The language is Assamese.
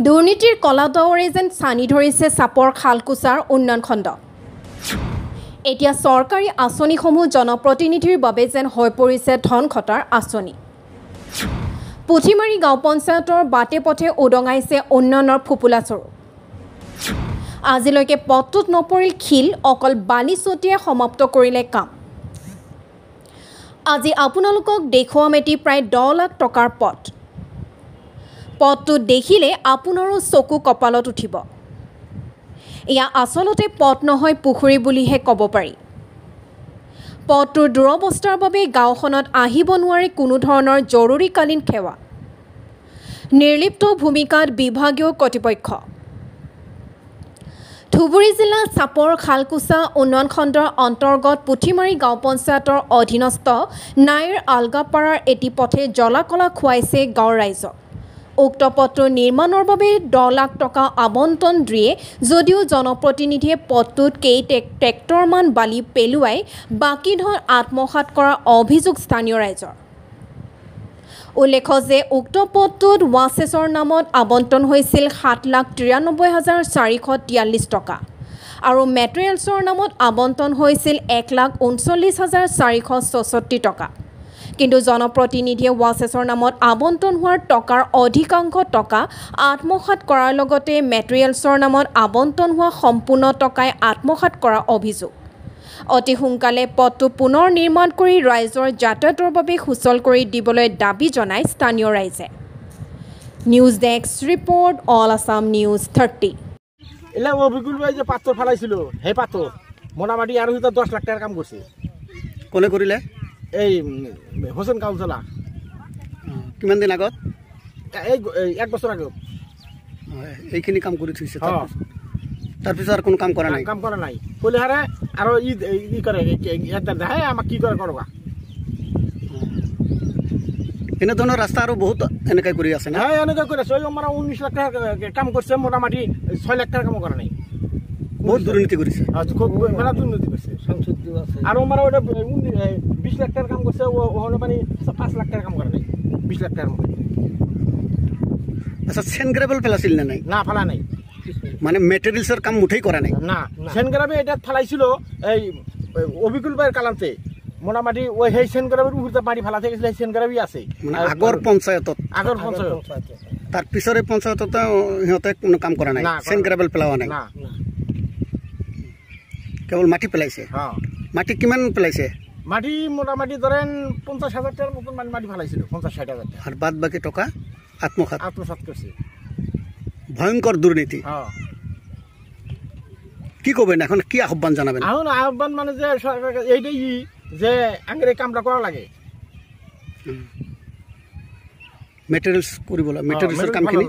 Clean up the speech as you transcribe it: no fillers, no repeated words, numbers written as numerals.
দুৰ্নীতিৰ কলাদৰে যেন ছানি ধৰিছে চাপৰ খালকুছাৰ উন্নয়ন খণ্ড। এতিয়া চৰকাৰী আঁচনিসমূহ জনপ্ৰতিনিধিৰ বাবে যেন হৈ পৰিছে ধন খটাৰ আঁচনি। পুথিমাৰী গাঁও পঞ্চায়তৰ বাটে পথে উদঙাইছে উন্নয়নৰ ফুপুলা স্বৰূপ। আজিলৈকে পথটোত নপৰিল শিল, অকল বালি ছটিয়াই সমাপ্ত কৰিলে কাম। আজি আপোনালোকক দেখুৱাম এটি প্ৰায় 10 লাখ টকাৰ পথ। পথটো দেখিলে আপোনাৰো চকু কপালত উঠিব। এয়া আচলতে পথ নহয়, পুখুৰী বুলিহে ক'ব পাৰি। পথটোৰ দুৰৱস্থাৰ বাবে গাঁওখনত আহিব নোৱাৰে কোনো ধৰণৰ জৰুৰীকালীন সেৱা। নিৰ্লিপ্ত ভূমিকাত বিভাগীয় কৰ্তৃপক্ষ। ধুবুৰী জিলা চাপৰ খালকুছা উন্নয়ন খণ্ডৰ অন্তৰ্গত পুথিমাৰী গাঁও পঞ্চায়তৰ অধীনস্থ নাইৰ আলগাপাৰাৰ এটি পথে জলাকলা খুৱাইছে গাঁৱৰ ৰাইজক। উক্ত পথটোৰ নিৰ্মাণৰ বাবে 10 লাখ টকা আবণ্টন দিয়ে যদিও জনপ্ৰতিনিধিয়ে পথটোত ট্ৰেক্টৰমান বালি পেলোৱাই বাকী ধন আত্মসাৎ কৰাৰ অভিযোগ স্থানীয় ৰাইজৰ। উল্লেখ্য যে উক্ত পথটোত ৱাছেছৰ নামত আবণ্টন হৈছিল 7,93,443 টকা আৰু মেটেৰিয়েলছৰ নামত আবণ্টন হৈছিল 1,39,464 টকা। কিন্তু জনপ্ৰতিনিধিয়ে ৱাছেছৰ নামত আবণ্টন হোৱাৰ টকাৰ অধিকাংশ টকা আত্মসাৎ কৰাৰ লগতে মেটেৰিয়েলছৰ নামত আবণ্টন হোৱা সম্পূৰ্ণ টকাই আত্মসাৎ কৰাৰ অভিযোগ। অতি সোনকালে পথটো পুনৰ নিৰ্মাণ কৰি ৰাইজৰ যাতায়াতৰ বাবে সুচল কৰি দিবলৈ দাবী জনায় স্থানীয় ৰাইজে। News desk report, all Assam news 30। এলা অবিকুল ভাই যে পাথর ফেলাইছিল সেই পাথর মোটামুটি আর 10 লাখ টাকার কাম করছে। কোনে কৰিলে? এই হোসেন কাউন্সিলৰ। কিমান দিন আগত? এই 1 বছৰ আগে এইখিনি কাম কৰি থৈছে। তাৰপিছত আৰু কোনো কাম কৰা নাই? কাম কৰা নাই। কলে হাৰে আৰ ই কৰে এটা দেখায় আমাক কি কৰে কৰবা। এনে ধৰণৰ ৰাস্তা আৰু বহুত এনেকৈ কৰি আছে না? হ্যাঁ, এনেকৈ করে আছে। ওই আমরা 19 লাখ টাকা কাম করছে, মোটামুটি 6 লাখ টাকা কাম করা নাই। বহুত দুর্নীতি কৰিছে। খুব মেলা দুর্নীতি করছে। আর আমরা ওটা 20 লাখ টাকার কাম করছে, ও হলো মানে 5 লাখ টাকার কাম করা নাই। 20 লাখ টাকার মতো। আচ্ছা, সেনগ্রেবল ফেলাছিল না? নাই, না ফেলা নাই। মানে মেটেরিয়ালসের কাম মুঠেই করা নাই? না, সেনগ্রাবে এটা ফেলাইছিল এই অবিকুল ভাইয়ের কালামতে। মোটামুটি ওই সেই সেনগ্রাবের উপরে মাটি ফেলাতে গেছিল, সেই সেনগ্রাবই আছে মানে আগর পঞ্চায়েতত। আগর পঞ্চায়েত। তার পিছরে পঞ্চায়েতত সিহঁতে কোনো কাম কৰা নাই? সেনগ্রাবেল পেলাওয়া নাই? না, কেবল মাটি পেলাইছে? হ্যাঁ। মাটি কিমান পেলাইছে? মাটি মোটামুটি ধরেন 50,000 টাকার মতন মাটি ফেলাইছিল। 50-60,000 টাকা। আর বাদ বাকি টাকা আত্মসাৎ করছে। ভয়ঙ্কর দুর্নীতি। হ্যাঁ। কি করবেন এখন? কি আহ্বান জানাবেন? এখন আহ্বান মানে যে সরকার এইটাই যে আঙ্গের এই কামটা করা লাগে। মেটেরিয়ালস কৰিব লাগে, মেটেৰিয়ালসৰ কামখিনি